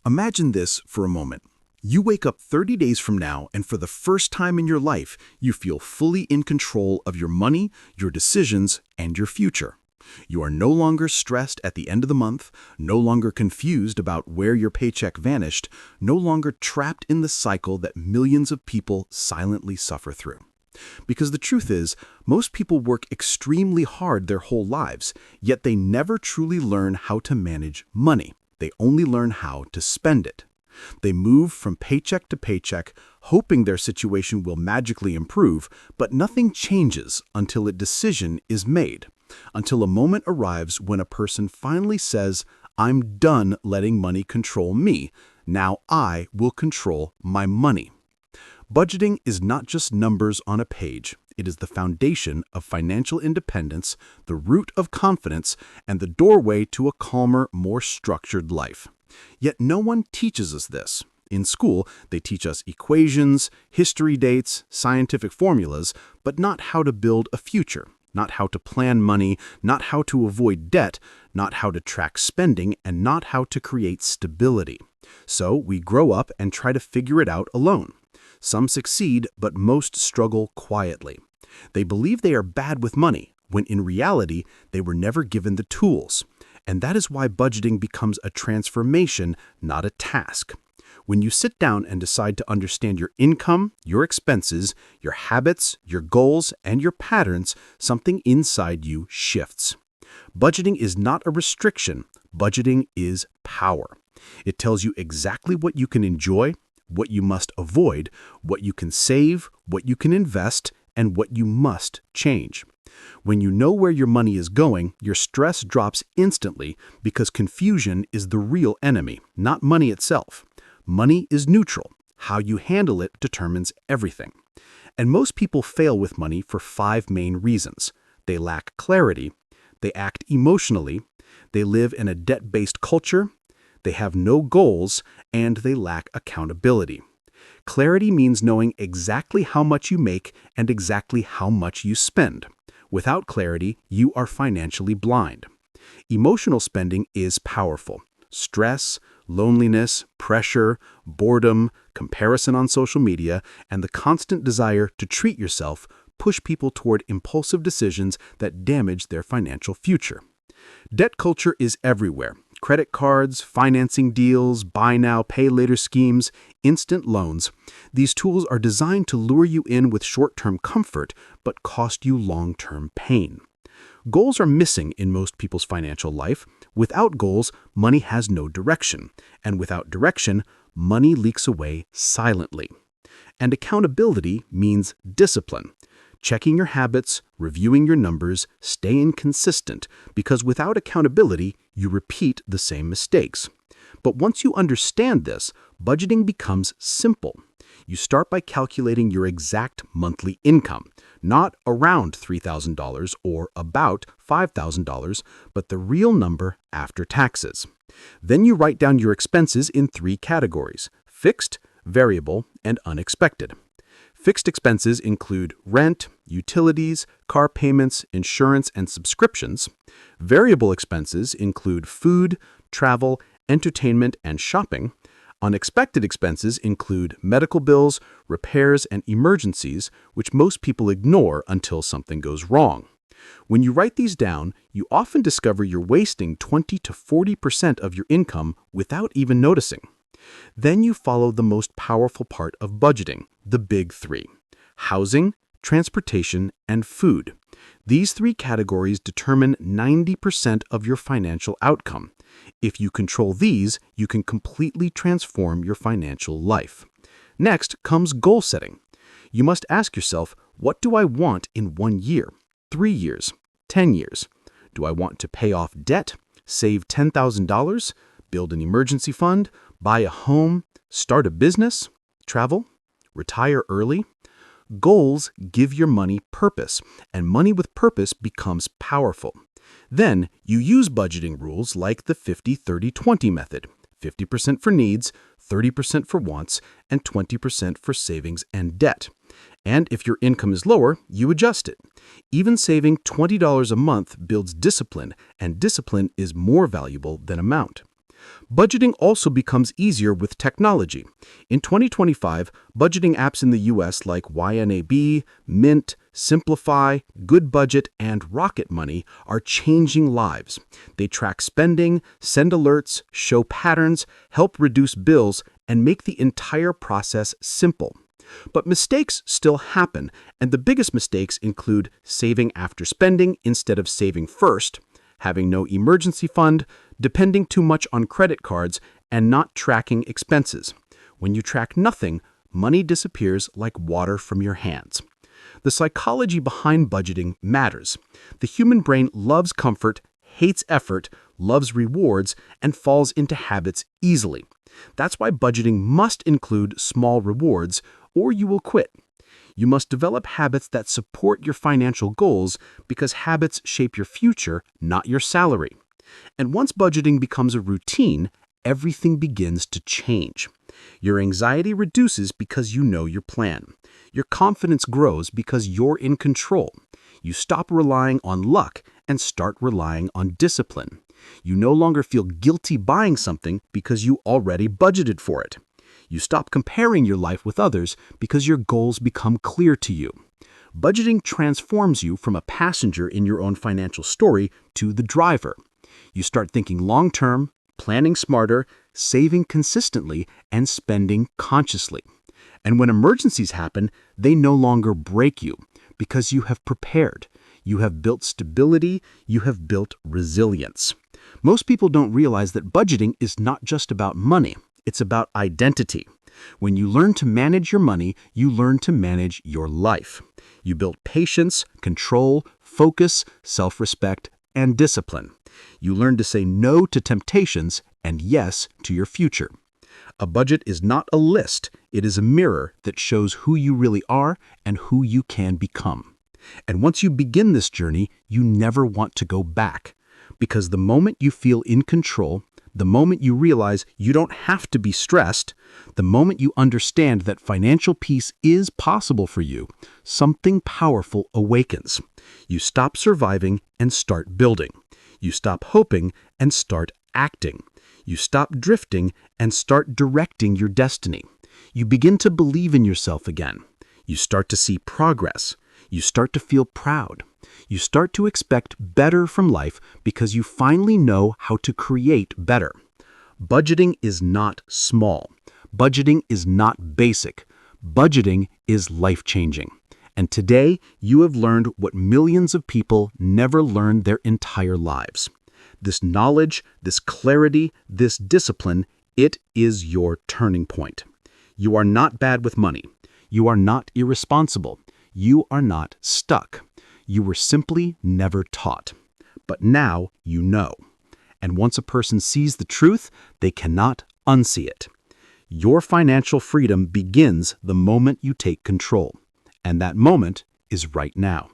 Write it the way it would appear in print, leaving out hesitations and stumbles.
Imagine this for a moment. You wake up 30 days from now, and for the first time in your life, you feel fully in control of your money, your decisions, and your future. You are no longer stressed at the end of the month, no longer confused about where your paycheck vanished, no longer trapped in the cycle that millions of people silently suffer through. Because the truth is, most people work extremely hard their whole lives, yet they never truly learn how to manage money. They only learn how to spend it. They move from paycheck to paycheck, hoping their situation will magically improve, but nothing changes until a decision is made, until a moment arrives when a person finally says, "I'm done letting money control me. Now I will control my money." Budgeting is not just numbers on a page. It is the foundation of financial independence, the root of confidence, and the doorway to a calmer, more structured life. Yet no one teaches us this. In school, they teach us equations, history dates, scientific formulas, but not how to build a future, not how to plan money, not how to avoid debt, not how to track spending, and not how to create stability. So we grow up and try to figure it out alone. Some succeed, but most struggle quietly. They believe they are bad with money, when in reality, they were never given the tools. And that is why budgeting becomes a transformation, not a task. When you sit down and decide to understand your income, your expenses, your habits, your goals, and your patterns, something inside you shifts. Budgeting is not a restriction. Budgeting is power. It tells you exactly what you can enjoy, what you must avoid, what you can save, what you can invest, and what you must change. When you know where your money is going, your stress drops instantly because confusion is the real enemy, not money itself. Money is neutral. How you handle it determines everything. And most people fail with money for 5 main reasons. They lack clarity, they act emotionally, they live in a debt-based culture, they have no goals, and they lack accountability. Clarity means knowing exactly how much you make and exactly how much you spend. Without clarity, you are financially blind. Emotional spending is powerful. Stress, loneliness, pressure, boredom, comparison on social media, and the constant desire to treat yourself push people toward impulsive decisions that damage their financial future. Debt culture is everywhere. Credit cards, financing deals, buy now, pay later schemes, instant loans. These tools are designed to lure you in with short-term comfort, but cost you long-term pain. Goals are missing in most people's financial life. Without goals, money has no direction. And without direction, money leaks away silently. And accountability means discipline. Checking your habits, reviewing your numbers, staying consistent, because without accountability, you repeat the same mistakes. But once you understand this, budgeting becomes simple. You start by calculating your exact monthly income, not around $3,000 or about $5,000, but the real number after taxes. Then you write down your expenses in 3 categories: fixed, variable, and unexpected. Fixed expenses include rent, utilities, car payments, insurance, and subscriptions. Variable expenses include food, travel, entertainment, and shopping. Unexpected expenses include medical bills, repairs, and emergencies, which most people ignore until something goes wrong. When you write these down, you often discover you're wasting 20 to 40% of your income without even noticing. Then you follow the most powerful part of budgeting, the big 3: housing, transportation, and food. These 3 categories determine 90% of your financial outcome. If you control these, you can completely transform your financial life. Next comes goal setting. You must ask yourself, what do I want in 1 year, 3 years, 10 years? Do I want to pay off debt, save $10,000, build an emergency fund, buy a home, start a business, travel, retire early? Goals give your money purpose, and money with purpose becomes powerful. Then you use budgeting rules like the 50-30-20 method: 50% for needs, 30% for wants, and 20% for savings and debt. And if your income is lower, you adjust it. Even saving $20 a month builds discipline, and discipline is more valuable than amount. Budgeting also becomes easier with technology. In 2025, budgeting apps in the US like YNAB, Mint, Simplify, Good Budget, and Rocket Money are changing lives. They track spending, send alerts, show patterns, help reduce bills, and make the entire process simple. But mistakes still happen, and the biggest mistakes include saving after spending instead of saving first, having no emergency fund, depending too much on credit cards, and not tracking expenses. When you track nothing, money disappears like water from your hands. The psychology behind budgeting matters. The human brain loves comfort, hates effort, loves rewards, and falls into habits easily. That's why budgeting must include small rewards, or you will quit. You must develop habits that support your financial goals because habits shape your future, not your salary. And once budgeting becomes a routine, everything begins to change. Your anxiety reduces because you know your plan. Your confidence grows because you're in control. You stop relying on luck and start relying on discipline. You no longer feel guilty buying something because you already budgeted for it. You stop comparing your life with others because your goals become clear to you. Budgeting transforms you from a passenger in your own financial story to the driver. You start thinking long-term, planning smarter, saving consistently, and spending consciously. And when emergencies happen, they no longer break you because you have prepared. You have built stability. You have built resilience. Most people don't realize that budgeting is not just about money. It's about identity. When you learn to manage your money, you learn to manage your life. You build patience, control, focus, self-respect, and discipline. You learn to say no to temptations and yes to your future. A budget is not a list. It is a mirror that shows who you really are and who you can become. And once you begin this journey, you never want to go back. Because the moment you feel in control, the moment you realize you don't have to be stressed, the moment you understand that financial peace is possible for you, something powerful awakens. You stop surviving and start building. You stop hoping and start acting. You stop drifting and start directing your destiny. You begin to believe in yourself again. You start to see progress. You start to feel proud. You start to expect better from life because you finally know how to create better. Budgeting is not small. Budgeting is not basic. Budgeting is life-changing. And today, you have learned what millions of people never learned their entire lives. This knowledge, this clarity, this discipline, it is your turning point. You are not bad with money. You are not irresponsible. You are not stuck. You were simply never taught. But now you know. And once a person sees the truth, they cannot unsee it. Your financial freedom begins the moment you take control. And that moment is right now.